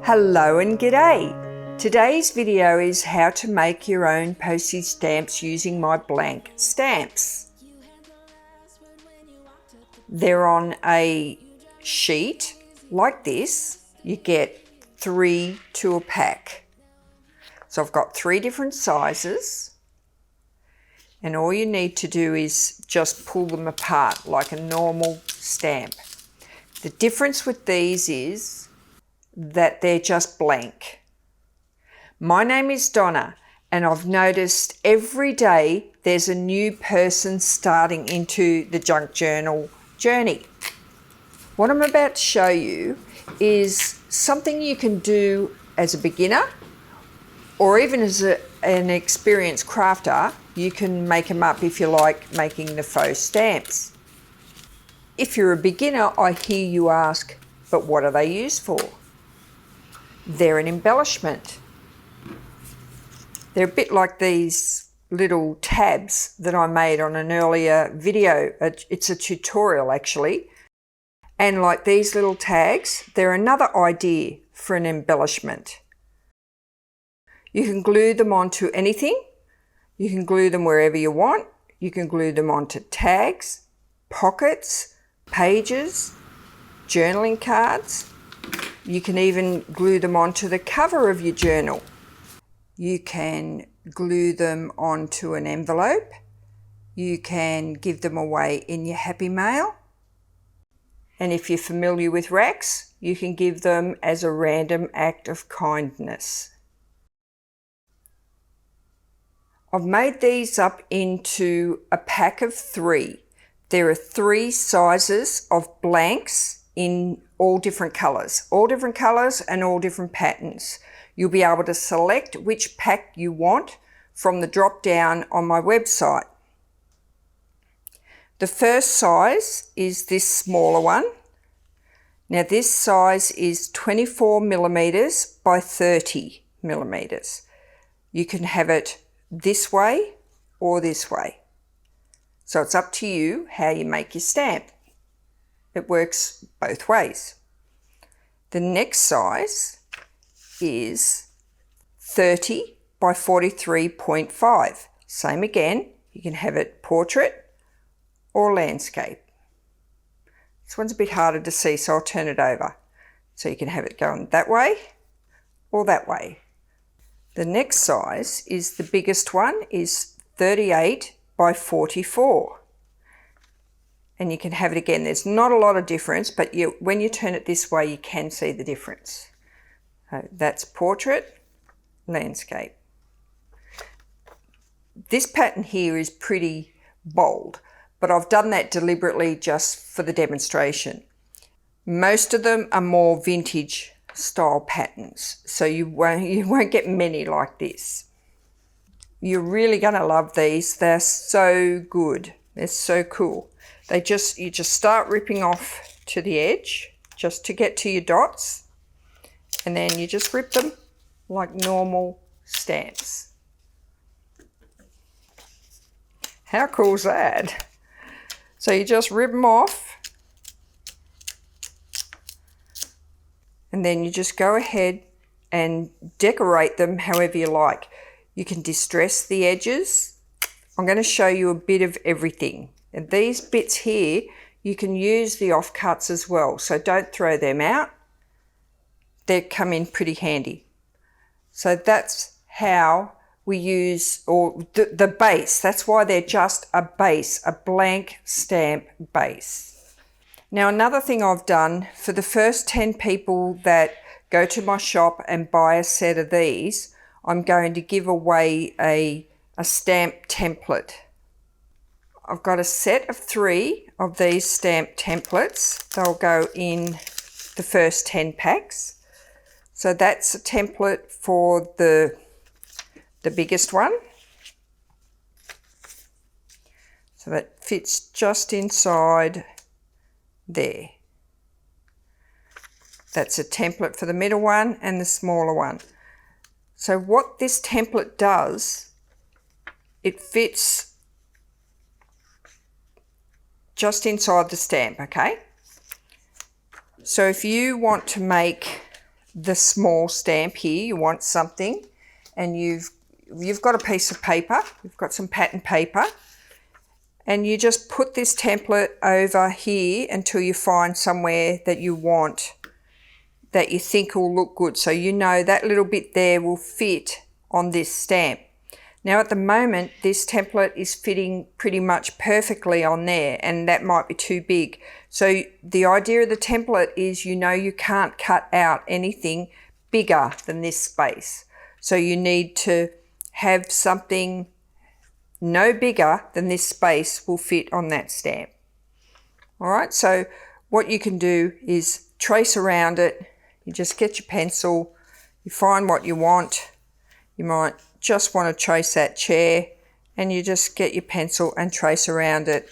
Hello and g'day! Today's video is how to make your own postage stamps using my blank stamps. They're on a sheet like this. You get 3 to a pack. So I've got 3 different sizes, and all you need to do is just pull them apart like a normal stamp. The difference with these is that they're just blank. My name is Donna, and I've noticed every day there's a new person starting into the junk journal journey. What I'm about to show you is something you can do as a beginner, or even as an experienced crafter. You can make them up if you like making the faux stamps. If you're a beginner, I hear you ask, but what are they used for? They're an embellishment. They're a bit like these little tabs that I made on an earlier video. It's a tutorial actually. And like these little tags, they're another idea for an embellishment. You can glue them onto anything. You can glue them wherever you want. You can glue them onto tags, pockets, pages, journaling cards. You can even glue them onto the cover of your journal. You can glue them onto an envelope. You can give them away in your happy mail. And if you're familiar with racks, you can give them as a random act of kindness. I've made these up into a pack of 3. There are 3 sizes of blanks in all different colours and all different patterns. You'll be able to select which pack you want from the drop down on my website. The first size is this smaller one. Now this size is 24 millimeters by 30 millimeters. You can have it this way or this way. So it's up to you how you make your stamp. It works both ways. The next size is 30 by 43.5. Same again, you can have it portrait or landscape. This one's a bit harder to see, so I'll turn it over. So you can have it going that way or that way. The next size is the biggest one, is 38 by 44. And you can have it again. There's not a lot of difference, but when you turn it this way, you can see the difference. That's portrait, landscape. This pattern here is pretty bold, but I've done that deliberately just for the demonstration. Most of them are more vintage style patterns, so you won't get many like this. You're really going to love these. They're so good. They're so cool. You just start ripping off to the edge just to get to your dots, and then you just rip them like normal stamps. How cool is that? So you just rip them off, and then you just go ahead and decorate them however you like. You can distress the edges. I'm going to show you a bit of everything. And these bits here, you can use the offcuts as well, so don't throw them out. They come in pretty handy. So that's how we use, or the base. That's why they're just a base, a blank stamp base. Now another thing I've done, for the first 10 people that go to my shop and buy a set of these, I'm going to give away a stamp template. I've got a set of 3 of these stamp templates. They'll go in the first 10 packs. So that's a template for the biggest one. So that fits just inside there. That's a template for the middle one and the smaller one. So what this template does, it fits just inside the stamp, okay? So if you want to make the small stamp here, you want something, and you've got a piece of paper, you've got some pattern paper, and you just put this template over here until you find somewhere that you want, that you think will look good. So you know that little bit there will fit on this stamp. Now at the moment, this template is fitting pretty much perfectly on there, and that might be too big. So the idea of the template is, you know, you can't cut out anything bigger than this space. So you need to have something no bigger than this space will fit on that stamp. All right, so what you can do is trace around it. You just get your pencil, you find what you want. You might just want to trace that chair, and you just get your pencil and trace around it.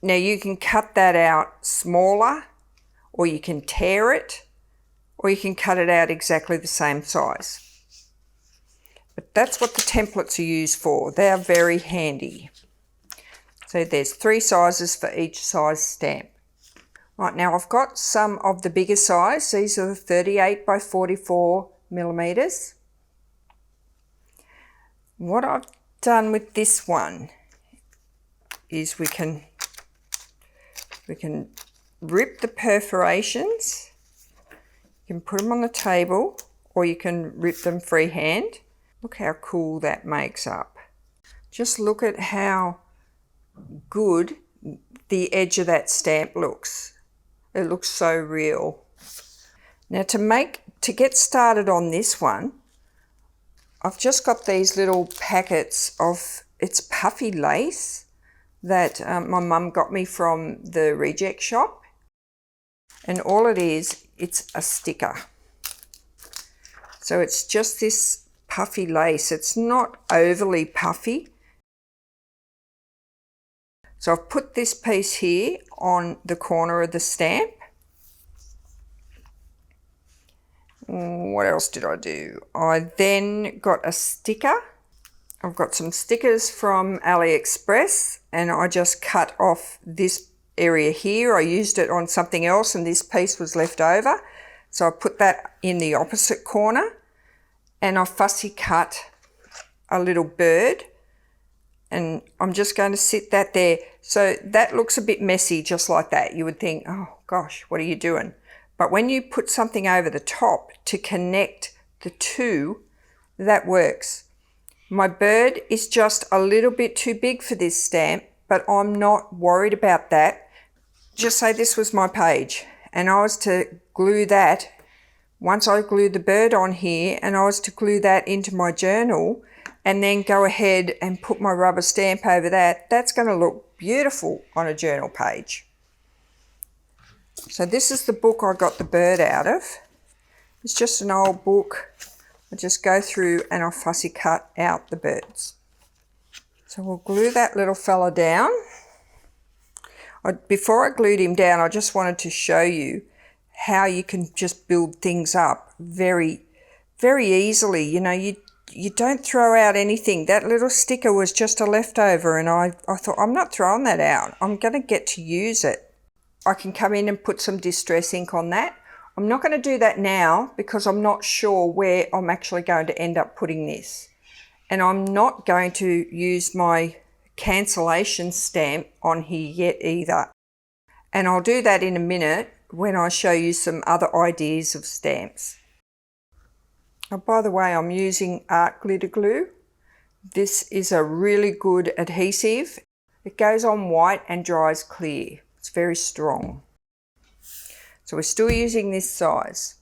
Now you can cut that out smaller, or you can tear it, or you can cut it out exactly the same size. But that's what the templates are used for. They are very handy. So there's 3 sizes for each size stamp. Right, now I've got some of the bigger size. These are the 38 by 44 millimeters. What I've done with this one is we can rip the perforations. You can put them on the table, or you can rip them freehand. Look how cool that makes up. Just look at how good the edge of that stamp looks. It looks so real. Now to get started on this one, I've just got these little packets of, it's puffy lace that my mum got me from the reject shop. And all it is, it's a sticker. So it's just this puffy lace. It's not overly puffy. So I've put this piece here on the corner of the stamp. What else did I do? I then got a sticker. I've got some stickers from AliExpress, and I just cut off this area here. I used it on something else, and this piece was left over. So I put that in the opposite corner, and I fussy cut a little bird, and I'm just going to sit that there. So that looks a bit messy, just like that. You would think, oh gosh, what are you doing? But when you put something over the top to connect the two, that works. My bird is just a little bit too big for this stamp, but I'm not worried about that. Just say this was my page, and I was to glue that. Once I glued the bird on here, and I was to glue that into my journal, and then go ahead and put my rubber stamp over that, that's going to look beautiful on a journal page. So this is the book I got the bird out of. It's just an old book. I just go through and I fussy cut out the birds. So we'll glue that little fella down. Before I glued him down, I just wanted to show you how you can just build things up very, very easily. You know, you don't throw out anything. That little sticker was just a leftover, and I thought, I'm not throwing that out. I'm going to get to use it. I can come in and put some distress ink on that. I'm not going to do that now because I'm not sure where I'm actually going to end up putting this. And I'm not going to use my cancellation stamp on here yet either. And I'll do that in a minute when I show you some other ideas of stamps. Oh, by the way, I'm using art glitter glue. This is a really good adhesive. It goes on white and dries clear. It's very strong. So we're still using this size.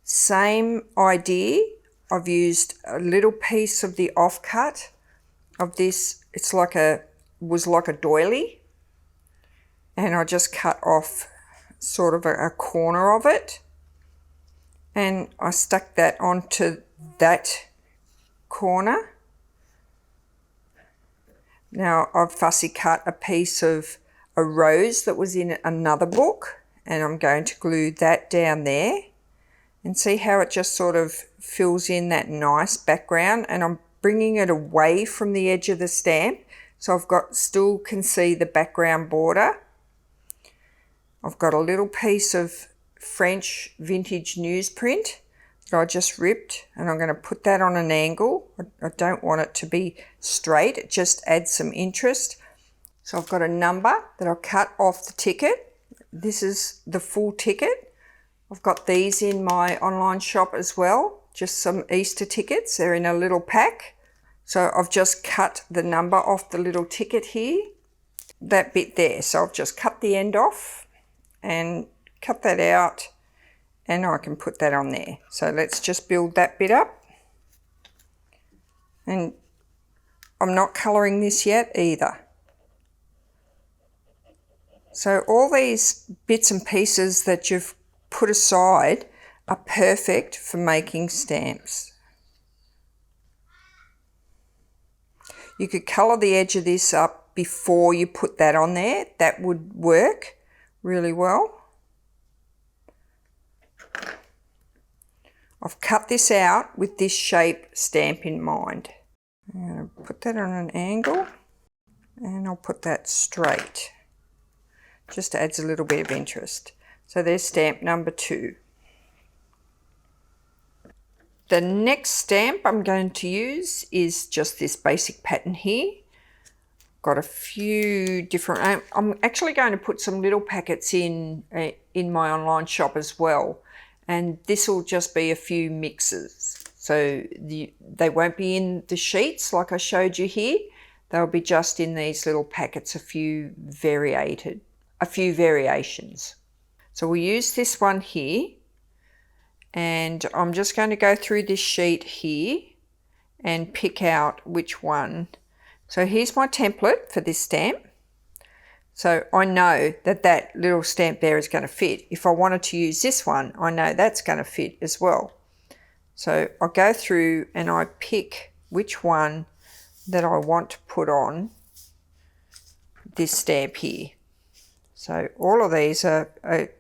Same idea. I've used a little piece of the offcut of this. It's was like a doily. And I just cut off sort of a corner of it. And I stuck that onto that corner. Now I've fussy cut a piece of a rose that was in another book, and I'm going to glue that down there, and see how it just sort of fills in that nice background, and I'm bringing it away from the edge of the stamp so I've still can see the background border. I've got a little piece of French vintage newsprint that I just ripped, and I'm going to put that on an angle. I don't want it to be straight, it just adds some interest. So I've got a number that I'll cut off the ticket. This is the full ticket. I've got these in my online shop as well, just some Easter tickets. They're in a little pack. So I've just cut the number off the little ticket here, that bit there. So I've just cut the end off and cut that out, and I can put that on there. So let's just build that bit up. And I'm not colouring this yet either. So all these bits and pieces that you've put aside are perfect for making stamps. You could colour the edge of this up before you put that on there. That would work really well. I've cut this out with this shape stamp in mind. I'm going to put that on an angle, and I'll put that straight. Just adds a little bit of interest. So there's stamp number 2. The next stamp I'm going to use is just this basic pattern here. Got a few different, I'm actually going to put some little packets in my online shop as well. And this will just be a few mixes. So they won't be in the sheets like I showed you here. They'll be just in these little packets, a few variations. So we'll use this one here, and I'm just going to go through this sheet here and pick out which one. So here's my template for this stamp. So I know that that little stamp there is going to fit. If I wanted to use this one, I know that's going to fit as well. So I go through and I pick which one that I want to put on this stamp here. So all of these are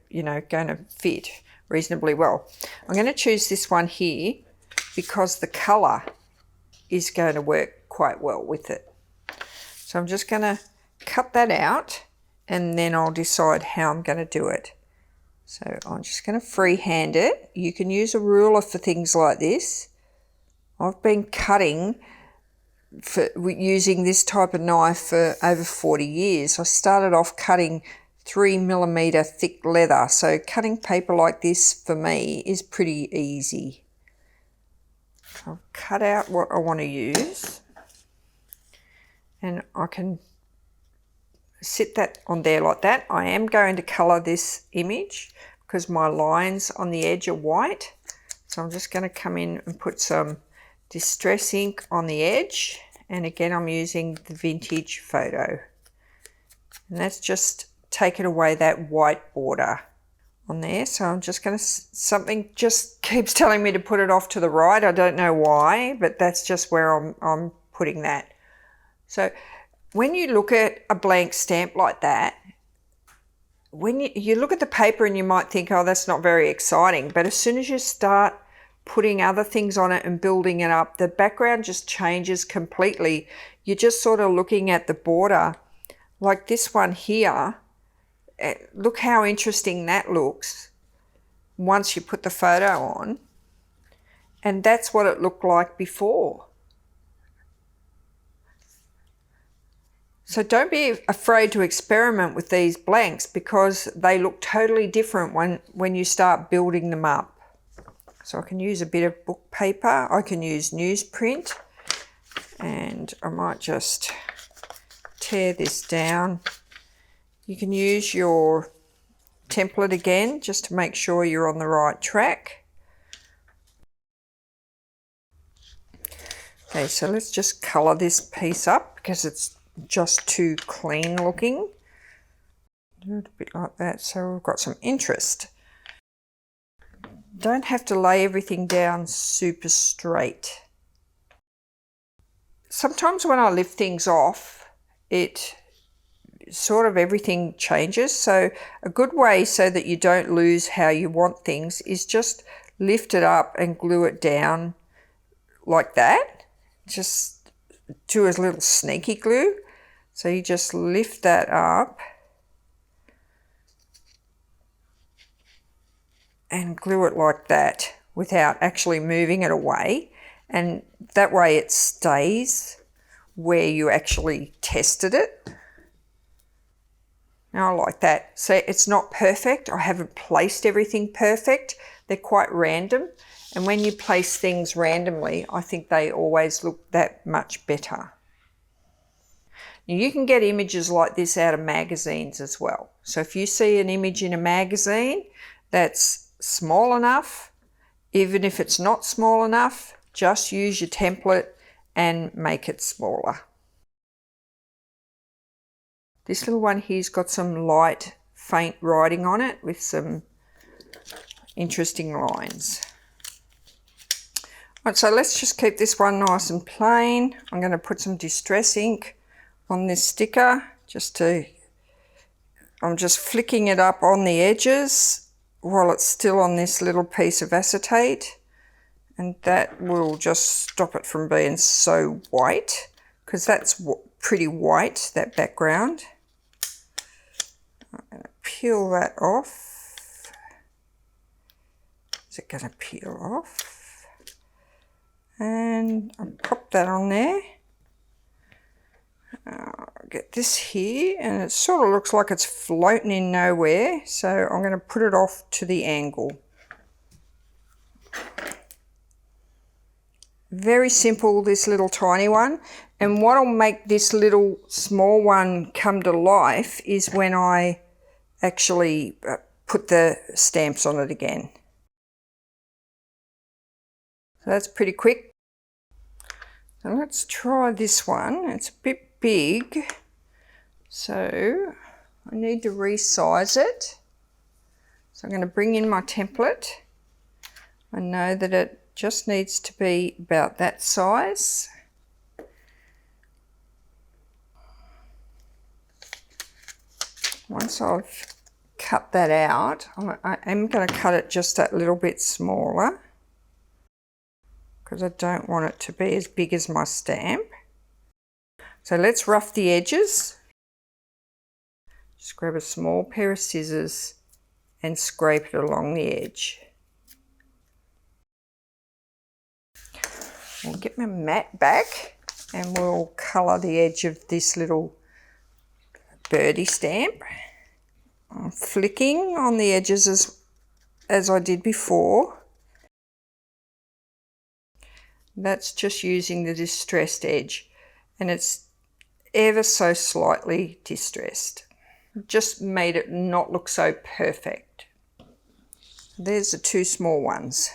you know, going to fit reasonably well. I'm going to choose this one here because the colour is going to work quite well with it. So I'm just going to cut that out, and then I'll decide how I'm going to do it. So I'm just going to freehand it. You can use a ruler for things like this. I've been cutting using this type of knife for over 40 years. I started off cutting 3mm thick leather, so cutting paper like this for me is pretty easy. I'll cut out what I want to use, and I can sit that on there like that. I am going to colour this image because my lines on the edge are white, so I'm just going to come in and put some distress ink on the edge, and again I'm using the vintage photo, and that's just taken away that white border on there. So I'm just going to, something just keeps telling me to put it off to the right. I don't know why, but that's just where I'm putting that. So when you look at a blank stamp like that, when you look at the paper and you might think, oh, that's not very exciting, but as soon as you start putting other things on it and building it up, the background just changes completely. You're just sort of looking at the border like this one here. Look how interesting that looks once you put the photo on, and that's what it looked like before. So don't be afraid to experiment with these blanks because they look totally different when you start building them up. So I can use a bit of book paper, I can use newsprint, and I might just tear this down. You can use your template again just to make sure you're on the right track. Okay, so let's just colour this piece up because it's just too clean looking. Do it a bit like that so we've got some interest. Don't have to lay everything down super straight. Sometimes when I lift things off, it sort of everything changes. So a good way so that you don't lose how you want things is just lift it up and glue it down like that. Just do a little sneaky glue. So you just lift that up and glue it like that without actually moving it away, and that way it stays where you actually tested it. Now I like that. So it's not perfect. I haven't placed everything perfect. They're quite random, and when you place things randomly, I think they always look that much better. Now you can get images like this out of magazines as well. So if you see an image in a magazine that's small enough, even if it's not small enough, just use your template and make it smaller. This little one here's got some light, faint writing on it with some interesting lines. Right, so let's just keep this one nice and plain. I'm going to put some distress ink on this sticker I'm just flicking it up on the edges while it's still on this little piece of acetate, and that will just stop it from being so white, because that's pretty white, that background. I'm going to peel that off. Is it going to peel off? And I'll pop that on there. I'll get this here, and it sort of looks like it's floating in nowhere, so I'm going to put it off to the angle. Very simple, this little tiny one, and what'll make this little small one come to life is when I actually put the stamps on it again. So that's pretty quick. So let's try this one. It's a bit big, so I need to resize it. So I'm going to bring in my template. I know that it just needs to be about that size. Once I've cut that out, I am going to cut it just that little bit smaller, because I don't want it to be as big as my stamp. So let's rough the edges. Just grab a small pair of scissors and scrape it along the edge. I'll get my mat back and we'll colour the edge of this little birdie stamp. I'm flicking on the edges as I did before. That's just using the distressed edge, and it's ever so slightly distressed. Just made it not look so perfect. There's the two small ones.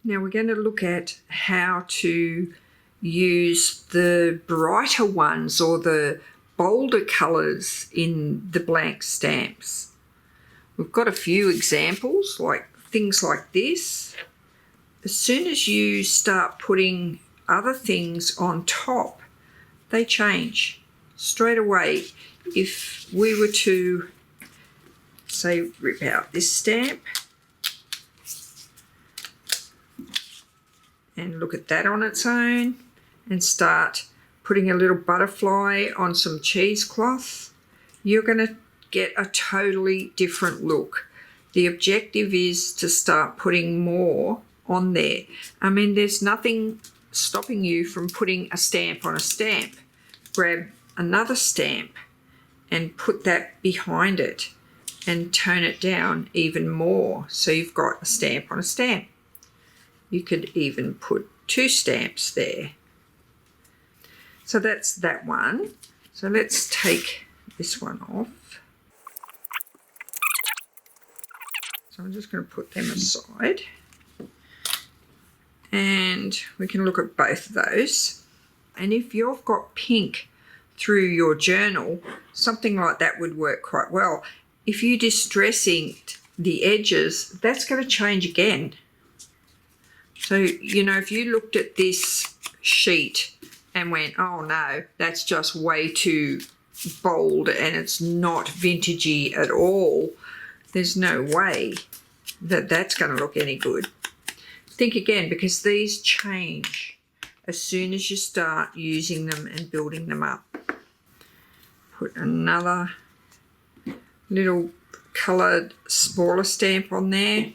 Now we're going to look at how to use the brighter ones or the bolder colours in the blank stamps. We've got a few examples, like things like this. As soon as you start putting other things on top, they change straight away. If we were to, say, rip out this stamp and look at that on its own and start putting a little butterfly on some cheesecloth, you're going to get a totally different look. The objective is to start putting more on there. I mean, there's nothing stopping you from putting a stamp on a stamp. Grab another stamp and put that behind it and tone it down even more, so you've got a stamp on a stamp. You could even put two stamps there. So that's that one. So let's take this one off. So I'm just going to put them aside. And we can look at both of those. And if you've got pink through your journal, something like that would work quite well. If you distress inked the edges, that's going to change again. So, you know, if you looked at this sheet and went, oh no, that's just way too bold and it's not vintagey at all, there's no way that that's going to look any good. Think again, because these change as soon as you start using them and building them up. Put another little coloured smaller stamp on there,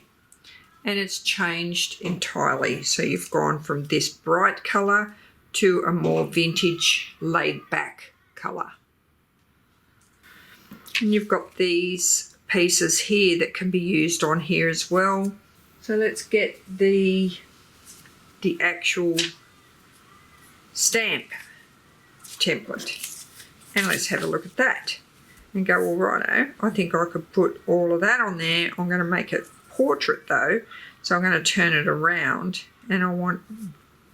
and it's changed entirely. So you've gone from this bright colour to a more vintage laid back colour. And you've got these pieces here that can be used on here as well. So let's get the actual stamp template and let's have a look at that and go, well, righto, I think I could put all of that on there. I'm going to make it portrait though, so I'm going to turn it around and I want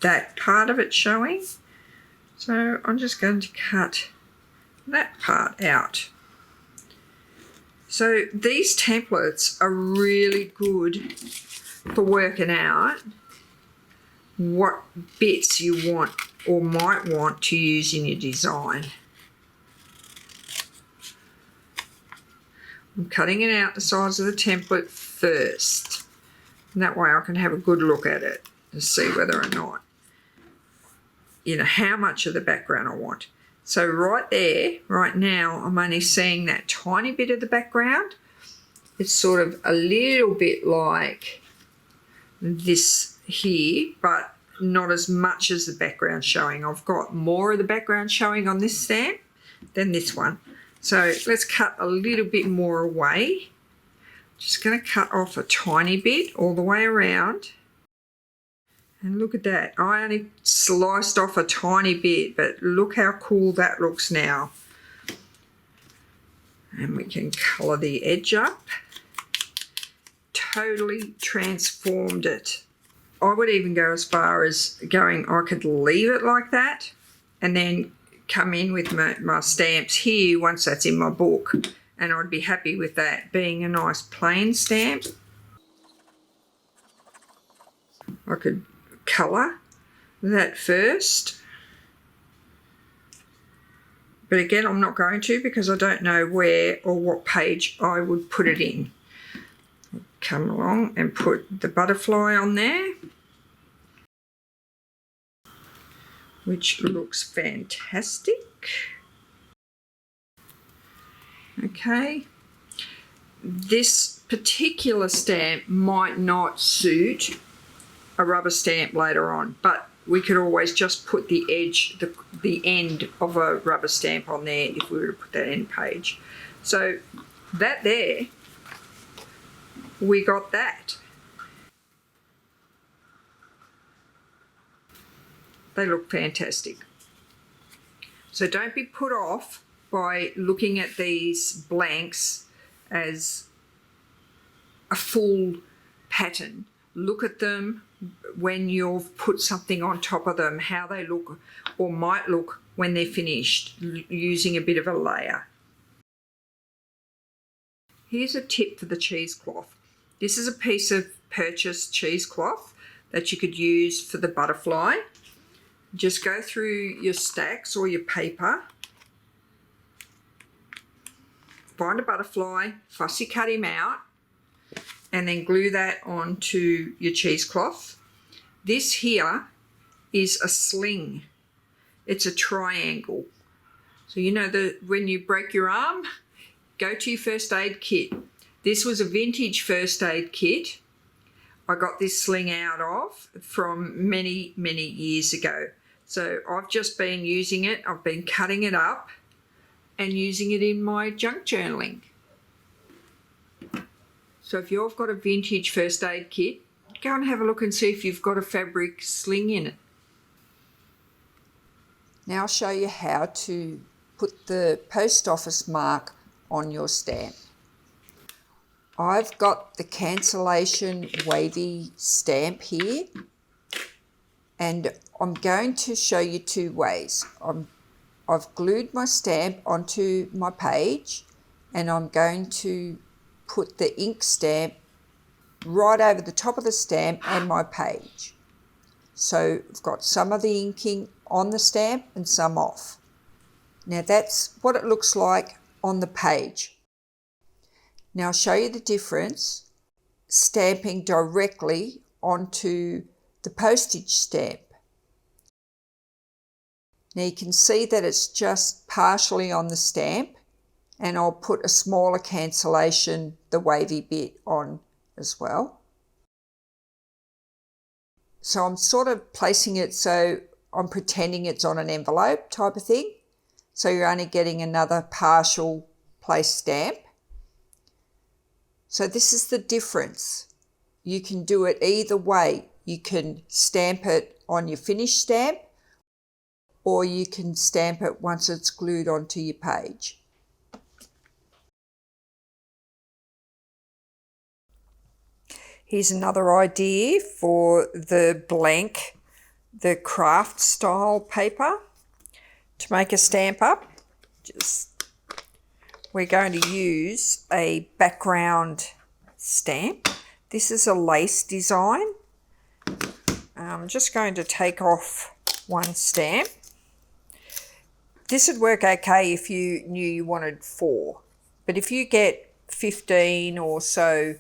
that part of it showing. So I'm just going to cut that part out. So these templates are really good for working out what bits you want or might want to use in your design. I'm cutting it out the size of the template first. And that way I can have a good look at it and see whether or not, you know, how much of the background I want. So right there, right now, I'm only seeing that tiny bit of the background. It's sort of a little bit like this here, but not as much as the background showing. I've got more of the background showing on this stamp than this one. So let's cut a little bit more away. Just going to cut off a tiny bit all the way around. And look at that. I only sliced off a tiny bit, but look how cool that looks now. And we can colour the edge up. Totally transformed it. I would even go as far as going, I could leave it like that and then come in with my stamps here once that's in my book, and I'd be happy with that being a nice plain stamp. I could colour that first, but again I'm not going to because I don't know where or what page I would put it in. Come along and put the butterfly on there, which looks fantastic. Okay, this particular stamp might not suit a rubber stamp later on, but we could always just put the edge, the end of a rubber stamp on there if we were to put that end page. So that there, we got that. They look fantastic. So don't be put off by looking at these blanks as a full pattern. Look at them when you've put something on top of them, how they look or might look when they're finished, using a bit of a layer. Here's a tip for the cheesecloth. This is a piece of purchased cheesecloth that you could use for the butterfly. Just go through your stacks or your paper, find a butterfly, fussy cut him out, and then glue that onto your cheesecloth. This here is a sling. It's a triangle. So you know when you break your arm, go to your first aid kit. This was a vintage first aid kit I got this sling out of from many, many years ago. So I've just been using it. I've been cutting it up and using it in my junk journaling. So if you've got a vintage first aid kit, go and have a look and see if you've got a fabric sling in it. Now I'll show you how to put the post office mark on your stamp. I've got the cancellation wavy stamp here, and I'm going to show you two ways. I've glued my stamp onto my page, and I'm going to put the ink stamp right over the top of the stamp and my page. So I've got some of the inking on the stamp and some off. Now that's what it looks like on the page. Now I'll show you the difference stamping directly onto the postage stamp. Now you can see that it's just partially on the stamp and I'll put a smaller cancellation, the wavy bit, on as well. So I'm sort of placing it so I'm pretending it's on an envelope type of thing. So you're only getting another partial place stamp. So this is the difference. You can do it either way. You can stamp it on your finished stamp, or you can stamp it once it's glued onto your page. Here's another idea for the blank, the craft style paper to make a stamp up. We're going to use a background stamp. This is a lace design. I'm just going to take off one stamp. This would work okay if you knew you wanted 4, but if you get 15 or so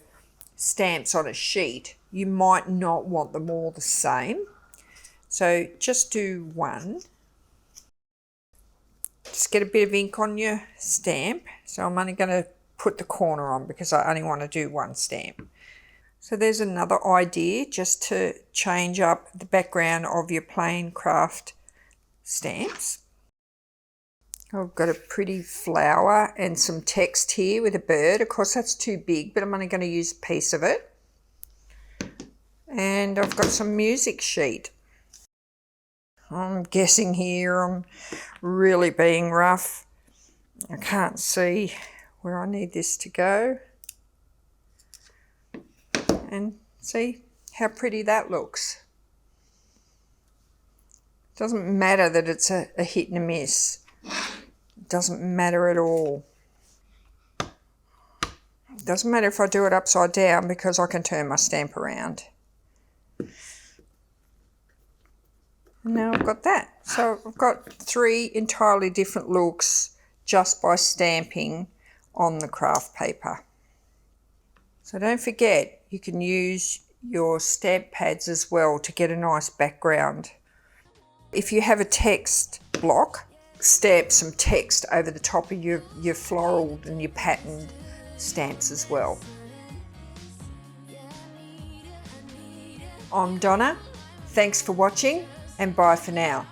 stamps on a sheet, you might not want them all the same. So just do 1. Just get a bit of ink on your stamp. So I'm only going to put the corner on because I only want to do 1 stamp. So there's another idea just to change up the background of your plain craft stamps. I've got a pretty flower and some text here with a bird. Of course that's too big, but I'm only going to use a piece of it. And I've got some music sheet. I'm guessing here I'm really being rough. I can't see where I need this to go. And see how pretty that looks. Doesn't matter that it's a hit and a miss. It doesn't matter at all. It doesn't matter if I do it upside down because I can turn my stamp around. And now I've got that. So I've got 3 entirely different looks just by stamping on the craft paper. So don't forget, you can use your stamp pads as well to get a nice background. If you have a text block, stamp some text over the top of your floral and your patterned stamps as well. I'm Donna. Thanks for watching, and bye for now.